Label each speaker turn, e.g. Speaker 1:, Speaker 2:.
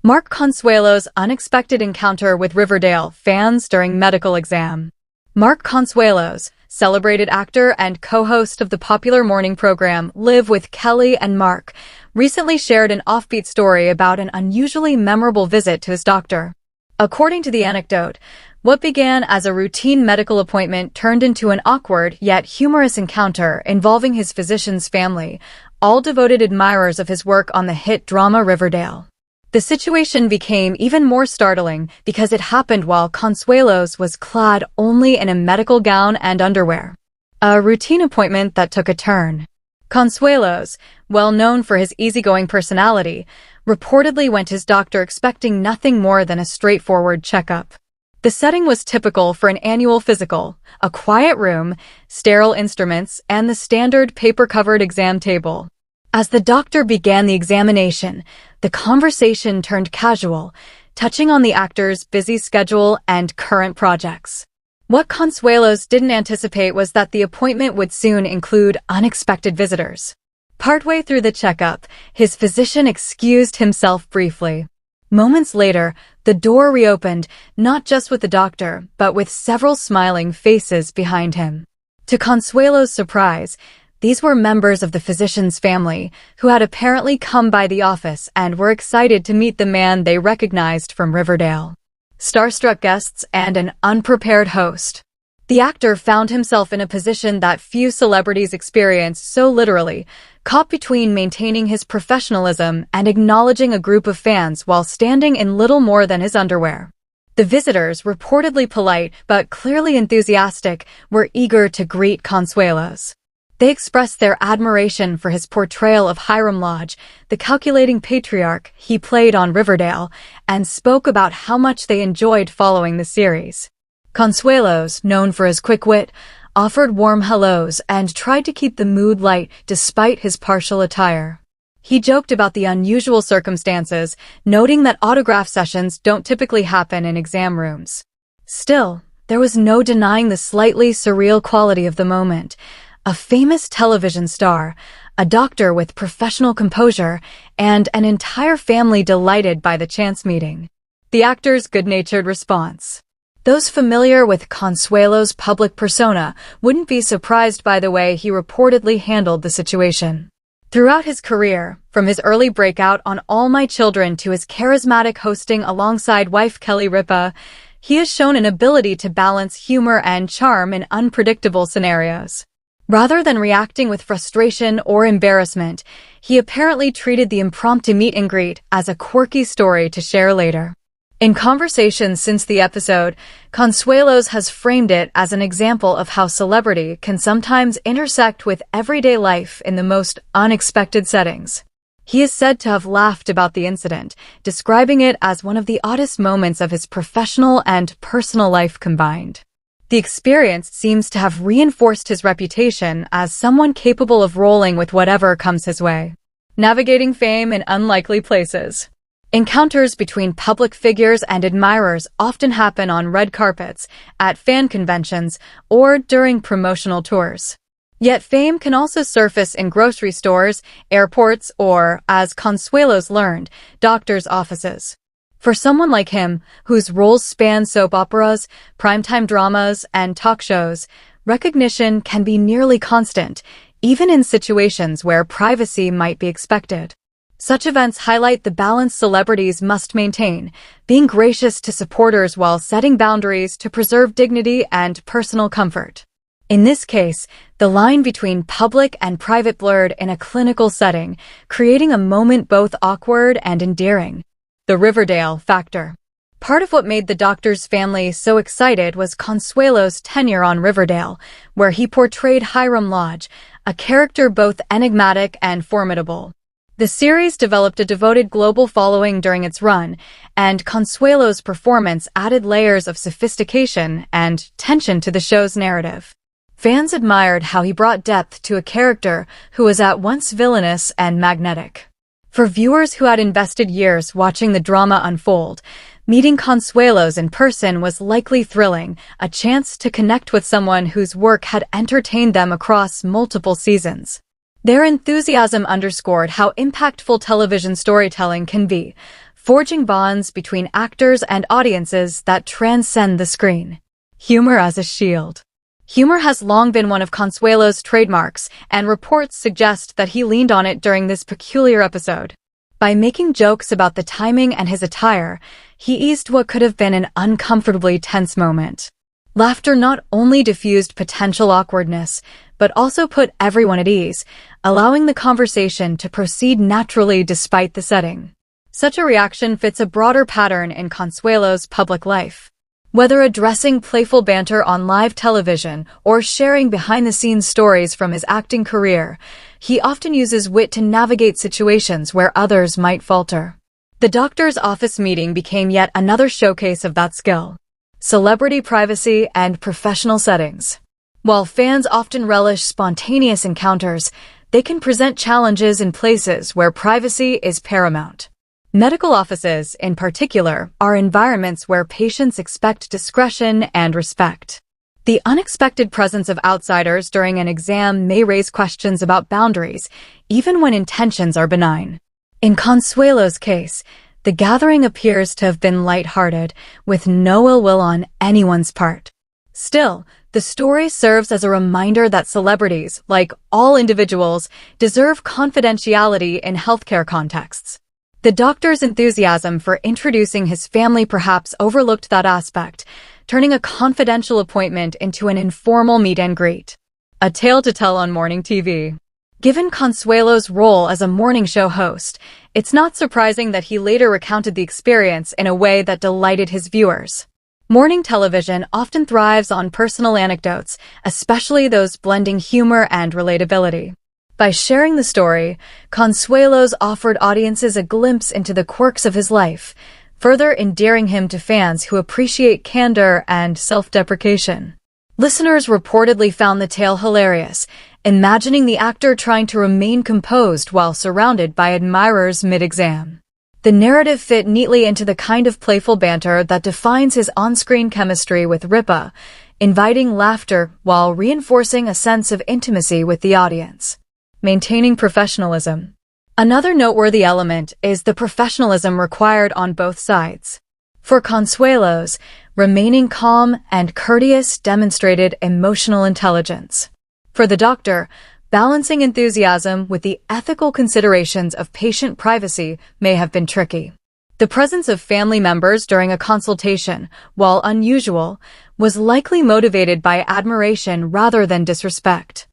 Speaker 1: Mark Consuelos' unexpected encounter with Riverdale fans during medical exam. Mark Consuelos, celebrated actor and co-host of the popular morning program Live with Kelly and Mark, recently shared an offbeat story about an unusually memorable visit to his doctor. According to the anecdote, what began as a routine medical appointment turned into an awkward yet humorous encounter involving his physician's family, all devoted admirers of his work on the hit drama Riverdale. The situation became even more startling because it happened while Consuelos was clad only in a medical gown and underwear. A routine appointment that took a turn. Consuelos, well known for his easygoing personality, reportedly went to his doctor expecting nothing more than a straightforward checkup. The setting was typical for an annual physical: a quiet room, sterile instruments, and the standard paper-covered exam table. As the doctor began the examination, the conversation turned casual, touching on the actor's busy schedule and current projects. What Consuelos didn't anticipate was that the appointment would soon include unexpected visitors. Partway through the checkup, his physician excused himself briefly. Moments later, the door reopened, not just with the doctor, but with several smiling faces behind him. To Consuelos' surprise, these were members of the physician's family, who had apparently come by the office and were excited to meet the man they recognized from Riverdale. Starstruck guests and an unprepared host. The actor found himself in a position that few celebrities experience so literally, caught between maintaining his professionalism and acknowledging a group of fans while standing in little more than his underwear. The visitors, reportedly polite but clearly enthusiastic, were eager to greet Consuelos. They expressed their admiration for his portrayal of Hiram Lodge, the calculating patriarch he played on Riverdale, and spoke about how much they enjoyed following the series. Consuelos, known for his quick wit, offered warm hellos and tried to keep the mood light despite his partial attire. He joked about the unusual circumstances, noting that autograph sessions don't typically happen in exam rooms. Still, there was no denying the slightly surreal quality of the moment. A famous television star, a doctor with professional composure, and an entire family delighted by the chance meeting. The actor's good-natured response. Those familiar with Consuelos' public persona wouldn't be surprised by the way he reportedly handled the situation. Throughout his career, from his early breakout on All My Children to his charismatic hosting alongside wife Kelly Ripa, he has shown an ability to balance humor and charm in unpredictable scenarios. Rather than reacting with frustration or embarrassment, he apparently treated the impromptu meet and greet as a quirky story to share later. In conversations since the episode, Consuelos has framed it as an example of how celebrity can sometimes intersect with everyday life in the most unexpected settings. He is said to have laughed about the incident, describing it as one of the oddest moments of his professional and personal life combined. The experience seems to have reinforced his reputation as someone capable of rolling with whatever comes his way. Navigating fame in unlikely places. Encounters between public figures and admirers often happen on red carpets, at fan conventions, or during promotional tours. Yet fame can also surface in grocery stores, airports, or, as Consuelos learned, doctors' offices. For someone like him, whose roles span soap operas, primetime dramas, and talk shows, recognition can be nearly constant, even in situations where privacy might be expected. Such events highlight the balance celebrities must maintain, being gracious to supporters while setting boundaries to preserve dignity and personal comfort. In this case, the line between public and private blurred in a clinical setting, creating a moment both awkward and endearing. The Riverdale factor. Part of what made the doctor's family so excited was Consuelos' tenure on Riverdale, where he portrayed Hiram Lodge, a character both enigmatic and formidable. The series developed a devoted global following during its run, and Consuelos' performance added layers of sophistication and tension to the show's narrative. Fans admired how he brought depth to a character who was at once villainous and magnetic. For viewers who had invested years watching the drama unfold, meeting Consuelos in person was likely thrilling, a chance to connect with someone whose work had entertained them across multiple seasons. Their enthusiasm underscored how impactful television storytelling can be, forging bonds between actors and audiences that transcend the screen. Humor as a shield. Humor has long been one of Consuelo's trademarks, and reports suggest that he leaned on it during this peculiar episode. By making jokes about the timing and his attire, he eased what could have been an uncomfortably tense moment. Laughter not only diffused potential awkwardness, but also put everyone at ease, allowing the conversation to proceed naturally despite the setting. Such a reaction fits a broader pattern in Consuelo's public life. Whether addressing playful banter on live television or sharing behind-the-scenes stories from his acting career, he often uses wit to navigate situations where others might falter. The doctor's office meeting became yet another showcase of that skill. Celebrity privacy and professional settings. While fans often relish spontaneous encounters, they can present challenges in places where privacy is paramount. Medical offices, in particular, are environments where patients expect discretion and respect. The unexpected presence of outsiders during an exam may raise questions about boundaries, even when intentions are benign. In Consuelo's case, the gathering appears to have been lighthearted, with no ill will on anyone's part. Still, the story serves as a reminder that celebrities, like all individuals, deserve confidentiality in healthcare contexts. The doctor's enthusiasm for introducing his family perhaps overlooked that aspect, turning a confidential appointment into an informal meet and greet. A tale to tell on morning TV. Given Consuelo's role as a morning show host, it's not surprising that he later recounted the experience in a way that delighted his viewers. Morning television often thrives on personal anecdotes, especially those blending humor and relatability. By sharing the story, Consuelos offered audiences a glimpse into the quirks of his life, further endearing him to fans who appreciate candor and self-deprecation. Listeners reportedly found the tale hilarious, imagining the actor trying to remain composed while surrounded by admirers mid-exam. The narrative fit neatly into the kind of playful banter that defines his on-screen chemistry with Ripa, inviting laughter while reinforcing a sense of intimacy with the audience. Maintaining professionalism. Another noteworthy element is the professionalism required on both sides. For Consuelos, remaining calm and courteous demonstrated emotional intelligence. For the doctor, balancing enthusiasm with the ethical considerations of patient privacy may have been tricky. The presence of family members during a consultation, while unusual, was likely motivated by admiration rather than disrespect.